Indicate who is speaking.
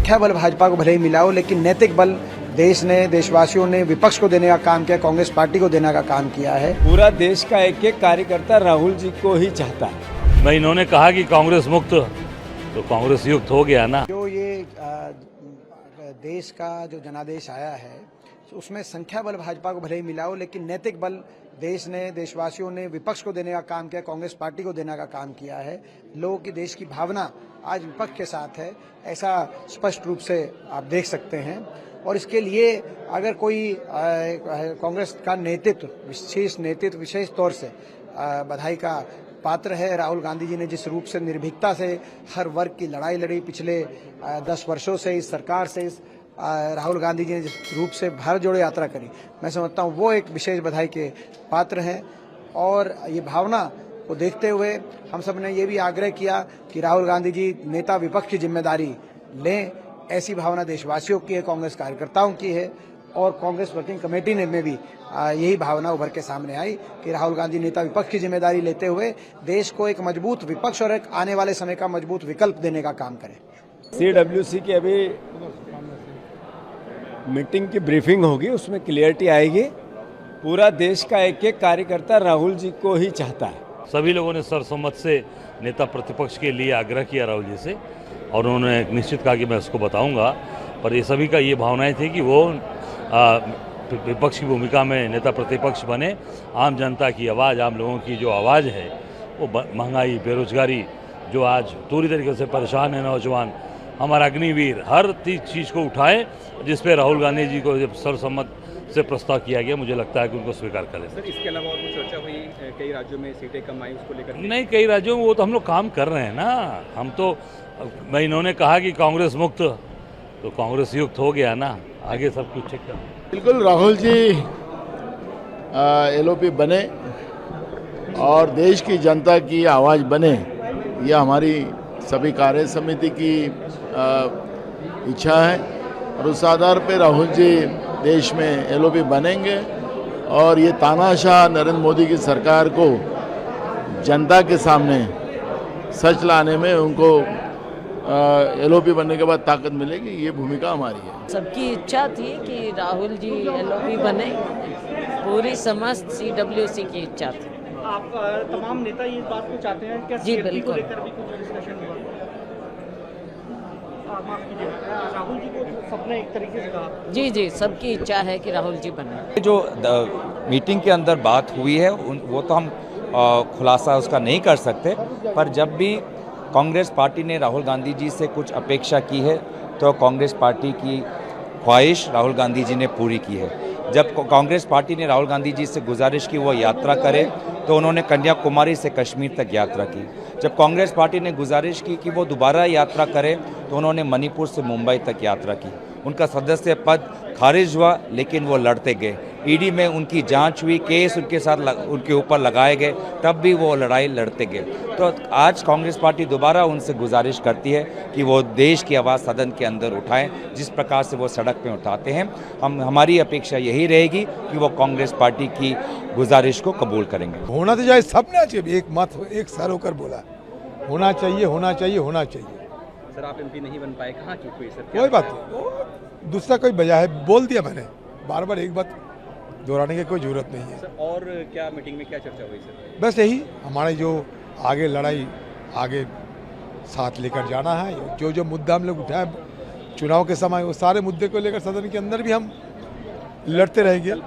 Speaker 1: संख्या बल भाजपा को भले ही मिला हो, लेकिन नैतिक बल देश ने, देशवासियों ने विपक्ष को देने का काम किया, कांग्रेस पार्टी को देने का काम किया है।
Speaker 2: पूरा देश का एक एक कार्यकर्ता राहुल जी को ही चाहता है।
Speaker 3: भाई इन्होंने कहा कि कांग्रेस मुक्त, तो कांग्रेस युक्त हो गया ना।
Speaker 1: जो ये देश का जो जनादेश आया है उसमें संख्या बल भाजपा को भले ही मिला हो, लेकिन नैतिक बल देश ने, देशवासियों ने विपक्ष को देने का काम किया, कांग्रेस पार्टी को देने का काम किया है। लोगों की, देश की भावना आज विपक्ष के साथ है, ऐसा स्पष्ट रूप से आप देख सकते हैं। और इसके लिए अगर कोई कांग्रेस का नेतृत्व, विशेष तौर से बधाई का पात्र है। राहुल गांधी जी ने जिस रूप से निर्भीकता से हर वर्ग की लड़ाई लड़ी पिछले 10 वर्षों से इस सरकार से, राहुल गांधी जी ने जिस रूप से भारत जोड़ो यात्रा करी, मैं समझता हूँ वो एक विशेष बधाई के पात्र हैं। और ये भावना को देखते हुए हम सब ने ये भी आग्रह किया कि राहुल गांधी जी नेता विपक्ष की जिम्मेदारी लें। ऐसी भावना देशवासियों की है, कांग्रेस कार्यकर्ताओं की है, और कांग्रेस वर्किंग कमेटी ने में भी यही भावना उभर के सामने आई कि राहुल गांधी नेता विपक्ष की जिम्मेदारी लेते हुए देश को एक मजबूत विपक्ष और एक आने वाले समय का मजबूत विकल्प देने का काम करें।
Speaker 2: CWC की अभी मीटिंग की ब्रीफिंग होगी, उसमें क्लियरिटी आएगी। पूरा देश का एक एक कार्यकर्ता राहुल जी को ही चाहता है।
Speaker 3: सभी लोगों ने सर्वसम्मत से नेता प्रतिपक्ष के लिए आग्रह किया राहुल जी से, और उन्होंने निश्चित कहा कि मैं उसको बताऊंगा। पर ये सभी का ये भावनाएं थी कि वो विपक्ष की भूमिका में नेता प्रतिपक्ष बने, आम जनता की आवाज़, आम लोगों की जो आवाज़ है वो महंगाई, बेरोजगारी, जो आज पूरी तरीके से परेशान है नौजवान, हमारा अग्निवीर, हर चीज़ को उठाए जिस पे राहुल गांधी जी को जब सर्वसम्मत से प्रस्ताव किया गया, मुझे लगता है कि उनको स्वीकार करें।
Speaker 4: सर, इसके अलावा और कुछ चर्चा हुई? कई राज्यों में सीटें कम आई, उसको लेकर?
Speaker 3: नहीं, कई राज्यों में वो तो हम लोग काम कर रहे हैं ना। हम तो भाई इन्होंने कहा कि कांग्रेस मुक्त, तो कांग्रेस युक्त हो गया ना। आगे सब कुछ चेक कर।
Speaker 5: बिल्कुल, राहुल जी LOP बने और देश की जनता की आवाज़ बने, ये हमारी सभी कार्य समिति की इच्छा है। और उस आधार पर राहुल जी देश में LOP बनेंगे और ये तानाशाह नरेंद्र मोदी की सरकार को जनता के सामने सच लाने में उनको LOP बनने के बाद ताकत मिलेगी। ये भूमिका हमारी है।
Speaker 6: सबकी इच्छा थी कि राहुल जी LOP बने, पूरी समस्त CWC की इच्छा थी।
Speaker 4: आप तमाम नेता ये बात को चाहते हैं? क्या
Speaker 6: जी बिल्कुल।
Speaker 4: लेकर भी कुछ डिस्कशन हुआ? माफ कीजिए, राहुल जी को सपना एक तरीके से कहा।
Speaker 6: जी, सबकी इच्छा है कि राहुल जी बने।
Speaker 7: जो मीटिंग के अंदर बात हुई है वो तो हम खुलासा उसका नहीं कर सकते, पर जब भी कांग्रेस पार्टी ने राहुल गांधी जी से कुछ अपेक्षा की है तो कांग्रेस पार्टी की ख्वाहिश राहुल गांधी जी ने पूरी की है। जब कांग्रेस पार्टी ने राहुल गांधी जी से गुजारिश की वो यात्रा करे, तो उन्होंने कन्याकुमारी से कश्मीर तक यात्रा की। जब कांग्रेस पार्टी ने गुजारिश की कि वो दोबारा यात्रा करे, तो उन्होंने मणिपुर से मुंबई तक यात्रा की। उनका सदस्य पद खारिज हुआ, लेकिन वो लड़ते गए। ED में उनकी जांच हुई, केस उनके ऊपर लगाए गए, तब भी वो लड़ाई लड़ते गए। तो आज कांग्रेस पार्टी दोबारा उनसे गुजारिश करती है कि वो देश की आवाज़ सदन के अंदर उठाएं, जिस प्रकार से वो सड़क पे उठाते हैं। हमारी अपेक्षा यही रहेगी कि वो कांग्रेस पार्टी की गुजारिश को कबूल करेंगे।
Speaker 8: होना तो चाहिए, सबने चाहिए, एक मत एक सर होकर बोला होना चाहिए, होना चाहिए, होना चाहिए।
Speaker 4: सर, आप MP नहीं बन पाए, कहाँ चूक हुई? सर,
Speaker 8: कोई बात नहीं, दूसरा कोई वजह है, बोल दिया मैंने, बार बार एक बात दोहराने की कोई जरूरत नहीं है।
Speaker 4: सर, और क्या मीटिंग में क्या चर्चा हुई सर?
Speaker 8: बस यही हमारे जो आगे लड़ाई आगे साथ लेकर जाना है, जो मुद्दा हम लोग उठाए चुनाव के समय, वो सारे मुद्दे को लेकर सदन के अंदर भी हम लड़ते रहेंगे।